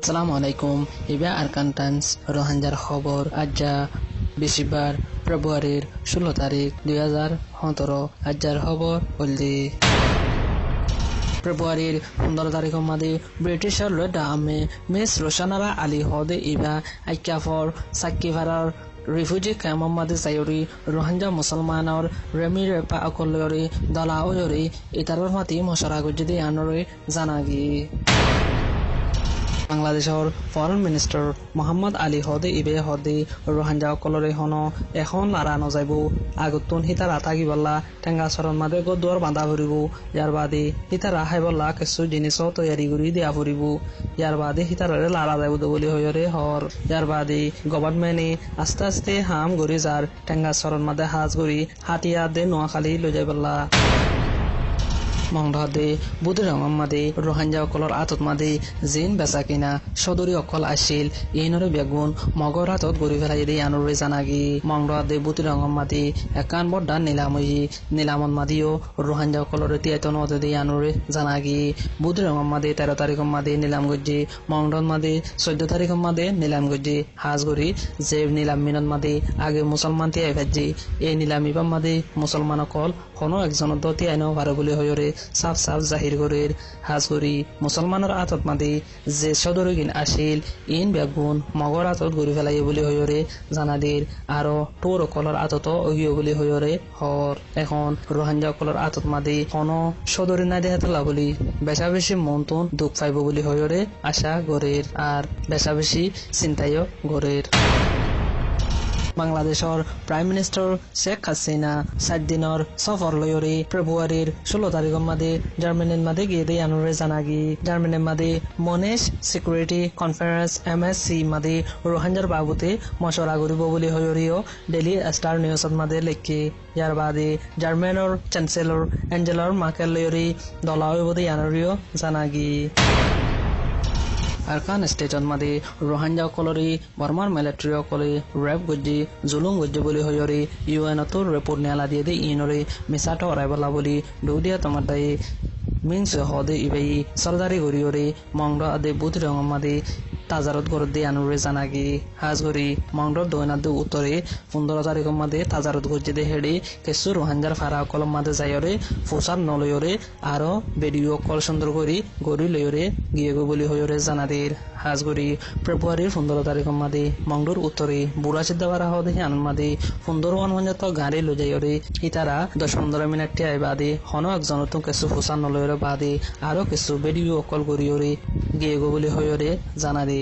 আসসালামু আলাইকুম ইবা আরকানটান্স রোহাঞ্জার খবর আজ্জা বৃহস্পতিবার ফেব্রুয়ারির 16 তারিখ 2017 আজ্জার খবর হলদি ফেব্রুয়ারির 15 তারিখ মাদি ব্রিটিশর লডা আমে মিস রোশানারা আলী হদে ইবা আইকাফর সাকিভারার রিফিউজি ক্যাম্প মাদি সাইরি রোহাঞ্জা মুসলমানর রেমি রেপা অকলয়রি দলা ওয়রি ইতারর মাতি মশরা গুজদি আনরে জানাগি বাংলাদেশের ফরেন মিনিস্টার মোহাম্মদ আলী হদে ইবে হদে রোহাঞ্জা কলরে হন এখন লারা নজাইব আগুতুন হিতারা থাকিবল্লা টেঙ্গা সরণ মাদে গদুয়ার বাঁধা ফুরিব ইয়ার বাদে হিতারা হাইবল্লা কিছু জিনিস তৈয়ারি করে দিয়া ফুরিব ইয়ার বাদে হিতারে লারা যাইব বলে হয়রে হর ইয়ার বাদে গভর্নমেন্টে আস্তে আস্তে হাম গড়ি যার টেঙ্গা সরণ মাদে হাজ গড়ি হাতিয়া দে নোয়াখালী লৈ যাইবল্লা মংডে বুধ রঙম মাদে রোহাঞ্জা অকলর আতত মাদে জিন বেচা কিনা সদরি অকল আসিল ইনরে বেগুন মগর হাতত গড়ি ফেলাই দিয়ে আনরে জানাগি মংডে বুধ রঙম মাদে একান বড্ডা নীলামত মাদিও রোহাঞ্জা অকলর তিয়াতন দিয়ে আনরে জানাগি বুধ রঙম মাদে 13 তারিখ মাদে নিলাম গজ্জি মংডন মাদে 14 তারিখ মাদে নিলাম গজ্জি হাজ গড়ি যে নিলাম মিনত মাদে আগে মুসলমান তিয়াই ভাজি এই নিলামিবাম মাদে মুসলমান অকল কোনো একজন তিয়াই ন পারে বলে হয়রে সাফ সাফ জাহির করের হাজ করি মুসলমানের আতত মাদি যে সদরগিন আসিল ইন বেগুন মগর আতত গড়ি ফেলাই বলে হয়রে জানাদির আরো টোর কলর আতত অগিও বলে হয়রে হর এখন রোহাঞ্জা কলর আতত মাদি কোনো সদরি নাই দেখাতলা বলি বেশা বেশি মনতুন দুঃখ পাইব বলে হয়রে আশা গড়ের আর বেশা বেশি চিন্তাইও গড়ের বাংলাদেশের প্রাইম মিনিস্টার শেখ হাসিনা 7 দিনের সফর লয়রি ফেব্রুয়ারির 16 তারিখ মাদে জার্মানির মাদে গিয়ে দিয়ে আনুরে জানাগি জার্মানির মাদে মনেশ সিকিউরিটি কনফারেন্স MSC মাদে রোহাঞ্জার বাবুতে মশরা করিব বলে হয়রিও ডেইলি স্টার নিউজত মাদে লেখি ইয়ার বাদে জার্মানের chancellor Angela Merkel লয়রি দলাও Bade আনুরিও জানাগি Arkan স্টেটত মাদে রোহাঞ্জা কলরি বর্মার মিলিটারি অকলে রেপ গজ্জি জুলুম গজ্জি বলি হয়রি ইউএনতর রিপোর্ট নেলা দিয়ে দে ইনরে মিসাটো অরাইবলা বলি দৌদিয়া তোমাদাই মিন্স হদে ইবাই সরদারি গরিয়রে মংড আদে বুধ রঙ মাদে তাজারত গরত দিয়ে আনুরে জানাগি হাজ গরি মংডর দৈনাদু উত্তরে 15 তারিখ মাদে তাজারত গজ্জি দে হেডে কেসু রোহাঞ্জার ফারা কলম মাদে যাইরে ফুসার নলয়রে আরো ভিডিও কল সুন্দর করি গরি লয়রে গিয়ে গো বলি হয়রে জানাদের হাজ গরি ফেব্রুয়ারির 15 তারিখ মাদে মংডর উত্তরে বুড়া সিদ্ধাবারা হদে আনন্দ মাদে 15 অনুমানত গাড়ি লই যাইরে ইতারা 10-15 মিনিট টিয়াই বাদে হন একজন তো কেসু ফুসার নলয়রে বাদে আরো কিছু ভিডিও কল করিয়রে গিয়ে গো বলি হয়রে জানাদের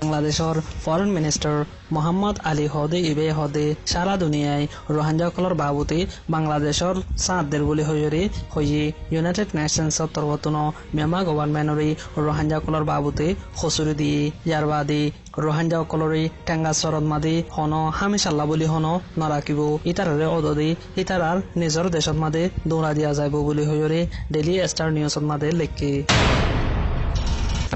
বাংলাদেশের ফরেন মিনিস্টার মোহাম্মদ আলী হদে ইবে হদে সারা দুনিয়ায় রোহাঞ্জা কলর বাবুতে বাংলাদেশের সাঁতদের বলে হইরে হইয়ে ইউনাইটেড নেশনসর তরফতন মিয়ানমার গভর্নমেন্টরে রোহাঞ্জা কলর বাবুতে খসুরি দিয়ে ইয়ার বাদে রোহাঞ্জা কলরে টেঙ্গা সরদ মাদে হন হামিশাল্লা বলি হন নরাকিব ইতারে অদদে ইতারার নিজর দেশত মাদে দৌড়া দিয়া যাইব বলি হইরে ডেইলি স্টার নিউজত মাদে লেখে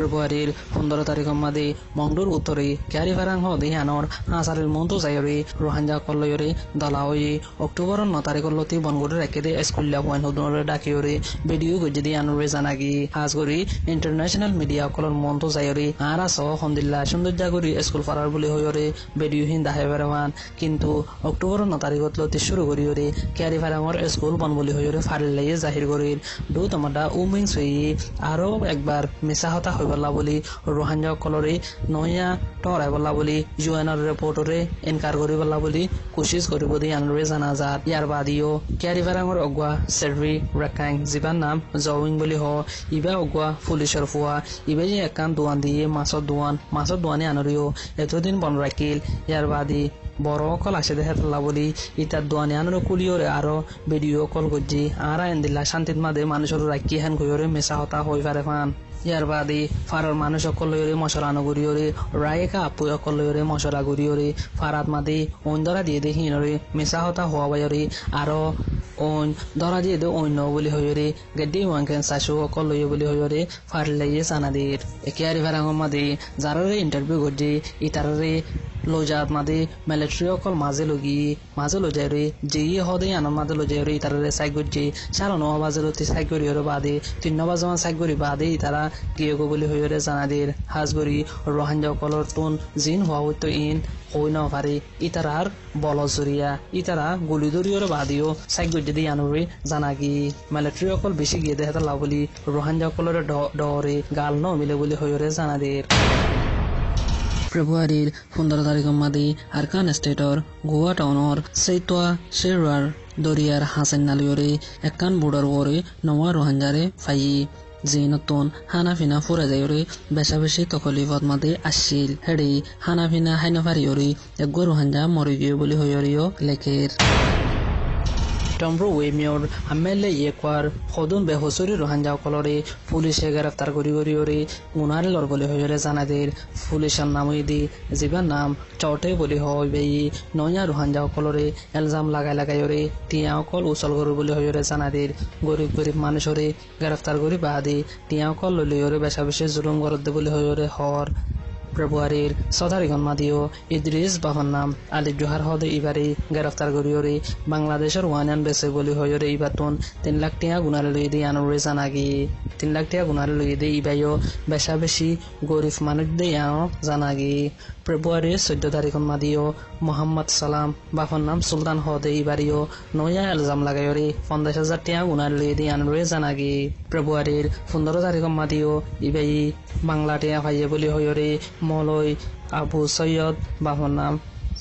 ফেব্রুয়ারির 15 তারিখ মাদে মংডুর উত্তরে ক্যারি ফারাং হদে আনর হাসারের মন্তু যাইরে রোহাঞ্জা কলয়রে দলাওয়ে অক্টোবর 9 তারিখ লতি বনগুড়ে রেখে দে স্কুলিয়া পয়েন্ট হদরে ডাকিয়রে ভিডিও গজ্জি আনরে জানাগি হাজ করি ইন্টারন্যাশনাল মিডিয়া কলর মন্তু যাইরে আরা সহ হন্দিল্লা সৌন্দর্যাগুড়ি স্কুল ফারার বলে হইরে ভিডিও হিন দাহে বেরমান কিন্তু অক্টোবর 9 তারিখ লতি শুরু করিয়রে ক্যারি ফারাংর স্কুল বন বলে হইরে ফারিলাই জাহির করির দু তোমাডা উমিংস হইয়ে আরো একবার মিছা হতা বলা বলি রোহাঞ্জা কলরে নয়া টরাই বলা বলি ইউএনর রিপোর্টরে এনকার করি বলা বলি কোশিশ করিব দি আনরে জানাজাত ইয়ার বাদিও ক্যারি ফারাংর অগুয়া সেরভি রাকাং জিবান নাম জউইং বলি হ ইবা অগুয়া পুলিশের ফুয়া ইবে যে একান দোয়ান দিয়ে মাছর দোয়ানে আনরিও এতদিন বন রাখিল ইয়ার বাদি বড় কল আসে দেখাতলা বলি ইতার দোয়ানে আনরে কুলিয়রে আরো ভিডিও কল গজ্জি আরা এন্দিল্লা শান্তিত মাদে মানুষের রাখি হেন গয়রে মেসা হতা হই পারে ফান ইয়ার বাদে ফারার মানুষ অকলয়রে মশলা নগরিয়রে রায়কা আপু অকলয়রে মশলা গরিয়রে ফারাত মাদে অন্ধরা দিয়ে দে হিনরে মেসা হতা হওয়া বাইরে আরো ওন ধরা দিয়ে দে অন্য বলি হইরে গেড্ডি ওয়ানকেন শাশু অকলয় বলি হইরে ফারলাইয়ে সানাদের একিয়ারি ফারাঙ্গ মাদে যারারে ইন্টারভিউ গজ্জি ইতারে লজাত মাদে মিলিটারি অকল মাঝে লজায়রে যেই হদে আনন মাঝে লজায়রে ইতারে সাইগজি সারা 9 বাজে লতি সাইগরি ওর বাদে 3 বাজে মান সাইগরি বাদে ইতারা গিয়েগো বলি হইরে জানাদের হাজগরি রোহিঙ্গা কলর তুন জিন হওয়া হইতো ইন হই না পারে ইতারার বলজরিয়া ইতারা গুলি দরিয়র বাদিও সাইগজি দি আনুরে জানাগি মিলিটারি অকল বেশি গিয়ে দেখাতে লাভলি রোহিঙ্গা কলর ডরে গাল ন মিলে বলি হইরে জানাদের ফেব্রুয়ারির 15 তারিখ মাদি আরকান স্টেটর গোয়া টাউনৰ সেইটোয়া শেরওয়ার দরিয়ার হাসেন নালিয়রে একান বুড়ার ওরে নওয়া রোহিঙ্গারে ফাই জিনতন হানাফিনা ফুরা যায়রে বেশা বেশি তকলিফত মাদে আসছিল হেডি হানাফিনা হাইনফারিয়রে এগো রোহিঙ্গা মরে গিয়ে বলি হইয়রিও লেখের টমব্রো ওয়েমিয়র আমেলে একবার খদুন বেহসুরি রোহিঙ্গা কলরে পুলিশে গ্রেফতার করি গুনারে লর বলে হইলে জানাদের পুলিশের নাম দি জীবার নাম চটে বলি হইবে নয়া রোহিঙ্গা কলরে এলজাম লাগাই টিয়া কল উচল গরু বলে হইলে জানাদের গরিব মানুষরে গ্রেফতার করি বাদে টিয়া কল লইরে বেশা বেশি জুলুম করতে বলে হইলে হর ফেব্রুয়ারির 6 তারিখ মাদিও ইদ্রিস বাহন নাম আলী জোহার হদে ইবারে গ্রেফতার করিয়রে বাংলাদেশের ওয়ানান বেসে বলি হইরে ইবাতন 3 লাখ টাকা গুনারে লই দি আনুরে জানাগি 3 লাখ টাকা গুনারে লই দি ইবাইও বেশা বেশি গরিব মানুষ দে জানাগি ফেব্রুয়ারির 14 তারিখ মাদিও মোহাম্মদ সালাম বাহন নাম সুলতান হদে ইবারিও নয়া এলজাম লাগাইরে 50,000 টাকা গুনারে লই দি আনুরে জানাগি ফেব্রুয়ারির 15 তারিখ মাদিও ইবাই বাংলা টাকা পাইয়ে বলি হইরে মলয় আবু সৈয়দ বাহন নাম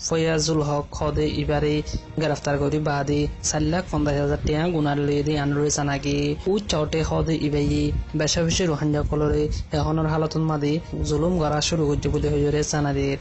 ফয়াজুল হক খদে ইবারে গ্রেফতার করি বাদে 4,50,000 টাকা গুনার লই দি আনরে জানাগি উ চটে খদে ইবাই বেশা বেশি রোহিঙ্গা কলরে এখনের হালতন মাদে জুলুম করা শুরু করতে বলে হইরে জানাদের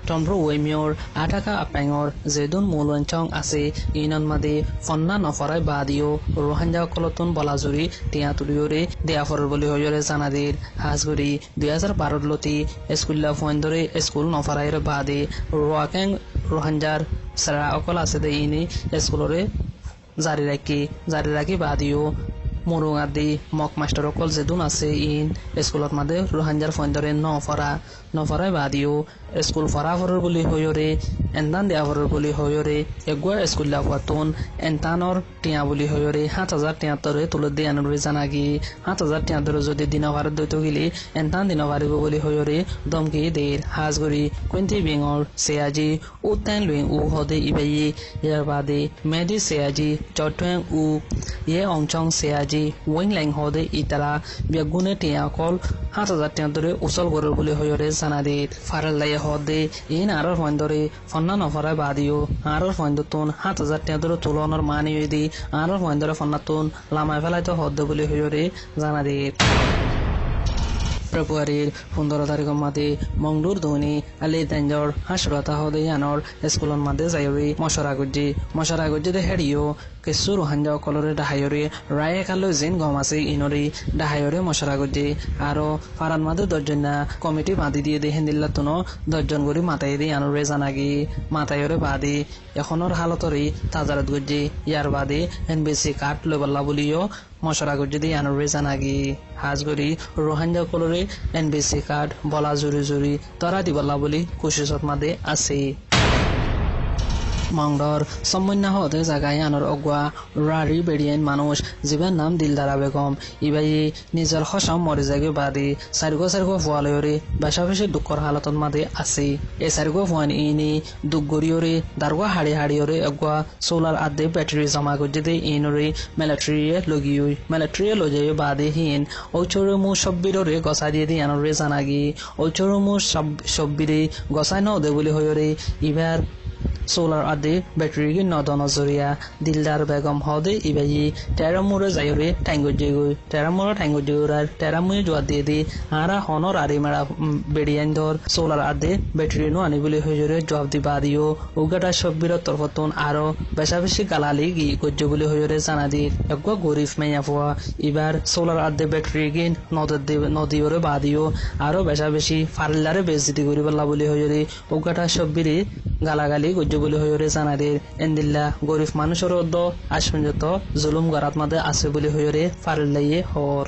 টমব্রো ওয়েমিয়র আটাকা আপাঙর যেদুন মূলঞ্চং আছে ইনন মাদে ফন্না নফরাই বাদিও রোহিঙ্গা কলতুন বলাজুরি টিয়া তুলিয়রে দেয়াফর বলি হইরে জানাদের হাজগুড়ি 2012 লতি স্কুল্লা ফন্দরে স্কুল নফরাইর বাদে রোয়াকেং রোহিঙ্গার সারা অকল আছে দে ইনি স্কুলরে জারি রাখি বাদিও মুরুঙাদি মক মাস্টার অকল যেদুন আছে ইন স্কুলত মাদে রোহিঙ্গার ফন্দরে নফরাই বাদিও স্কুল ফরাফরের বলি হইরে এন্দান দেয়াফরের বলি হইরে এগুয়া স্কুল লাফাতুন এন্তানর টিয়া বলি হইরে 7,000 টিয়া তরে তুলে দিয়ে আনুরে জানাগি 7,000 টিয়া ধরে যদি দিনভারত দৈত গেলে এন্তান দিনভারিব বলি হইরে দমকি দের হাজগরি কুইন্তি বিঙর সেয়াজি উত্তান লুইং উ হদে ইবাই ইয়ার বাদে মেডি সেয়াজি চট্টং উ ইয়ে অংচং সেয়াজি ওইং লাইং হদে ইতারা বেগুনে টিয়া কল 7,000 টিয়া ধরে উচল গরুর বলি হইরে জানাদের ফারাল্লাই হদে ইন আরর ফন্দরে ফন্না নফরাই বাদিও আরর ফন্দতুন 7,000 টাকা ধরে তুলনের মানি দি আরর ফন্দরে ফন্নাতুন লামাই ফেলাইতে হদে বলি হইরে জানাদের ফেব্রুয়ারির 15 তারিখ মাদে মংডুর ধনী আলী দেঞ্জর হাসপাতা হদে আনর স্কুলন মাদে যাইরি মশরা গুজি দে হেডিও কেসু রোহিঙ্গা কলরে ডাহাইরে রায়ে কালো জিন গম আছে ইনরি ডাহাইরে মশরা গুজি আরো ফারান মাদে 10 জন কমিটি বাঁধি দিয়ে দে হেন্দিল্লা তুনো 10 জন গরি মাতাই দি আনরে জানাগি মাতাইরে বাদে এখনর হালতরি তাজারত গুজি ইয়ার বাদে এনবিসি কার্ড লবল্লা বলিও মশরা গুজি দি আনরে জানাগি হাজগরি রোহিঙ্গা কলরে এনবিসি কার্ড বলা জুরি তরা দিবল্লা বলি কোশিশত মাদে আছে মংডর সম্মন্যা হতে জাগায় আনর অগুয়া রারি বেড়িয়ান মানুষ জীবের নাম দিলদারা বেগম ইবাই নিজের হসম মরে যাগে বাদে চারিগো ফুয়ালয়রে বেশা বেশি দুঃখর হালতত মাদে আছে এই চারিগো ফুয়ান ইনি দুঃখ গরিয়রে দারগা হাড়িয়রে অগুয়া সোলার আদে ব্যাটারি জমা করছে দে ইনরে মিলিটারিয়ে লজাই বাদে হিন ঐচরে মু সব্বিররে গছা দিয়ে দি আনরে জানাগি ঐচরে মু সব্বিরে গছাই নদে বলি হইরে ইবার সোলার আদে ব্যাটারি কি নজরিয়া দিলদার বেগম হদে ইবাই টেরামুরে যাইরে টেরামুয়ে জোয়া দিয়ে দি আরা হনর আরে মেরা বেড়িয়ান ধর সোলার আদে ব্যাটারি নো আনি বলে হইরে জবাব দিবা দিও উগাটা সব্বির তরফতুন আরো বেশা বেশি গালালি গি গজ্জ বলে হইরে জানা দি একগো গরিব মেয়া ফুয়া এবার সোলার আদে ব্যাটারি কি নদীরে বাদিও আরো বেশা বেশি ফারিল্লারে বেজতি করি বলা বলে হইরে উগাটা সব্বিরে গালাগালি গজ্জ বলে হইরে জানাদের এন্দিল্লা গরিব মানুষের আসমঞ্জত জুলুম গরাত মাদে আছে বলে হইরে ফারিল্লাইয়ে হর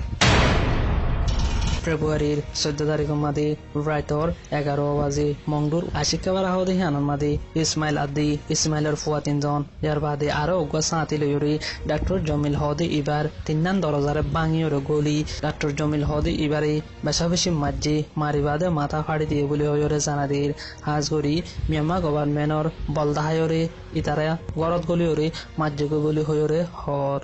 ফেব্রুয়ারির 14 তারিখ মাদি রাইতর 11 বাজে মংডুর আশিকা বারা হদি হানান মাদি ইসমাইল আদি ইসমাইলের ফুয়া 3 জন ইয়ার বাদে আরো অজ্ঞা সাঁতি লইরি ডাক্তার জমিল হদি এবার 3 দরজারে বাঙিয়র গলি ডাক্তার জমিল হদি এবারে বেশাবেশি মাঝে মারি বাদে মাথা ফাড়ি দিয়ে বলে হয়রে জানাদির হাজগরি মিয়ামা গভর্নমেন্টর বলদাহায়রে ইতারা গরত গলিয়রে মাঝে বলি হয়রে হর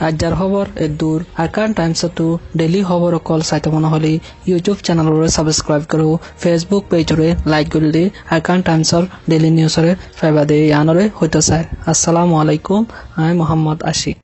আজার খবর দূর আরকান টাইমস তো ডেইলি খবর কল চাইতে মনে হলে ইউটিউব চ্যানেলরে সাবস্ক্রাইব করো ফেসবুক পেজরে লাইক করলে আরকান টাইমসর ডেইলি নিউজরে ফাইবা দে আনরে হইতো স্যার আসসালামু আলাইকুম আমি মোহাম্মদ আশিক।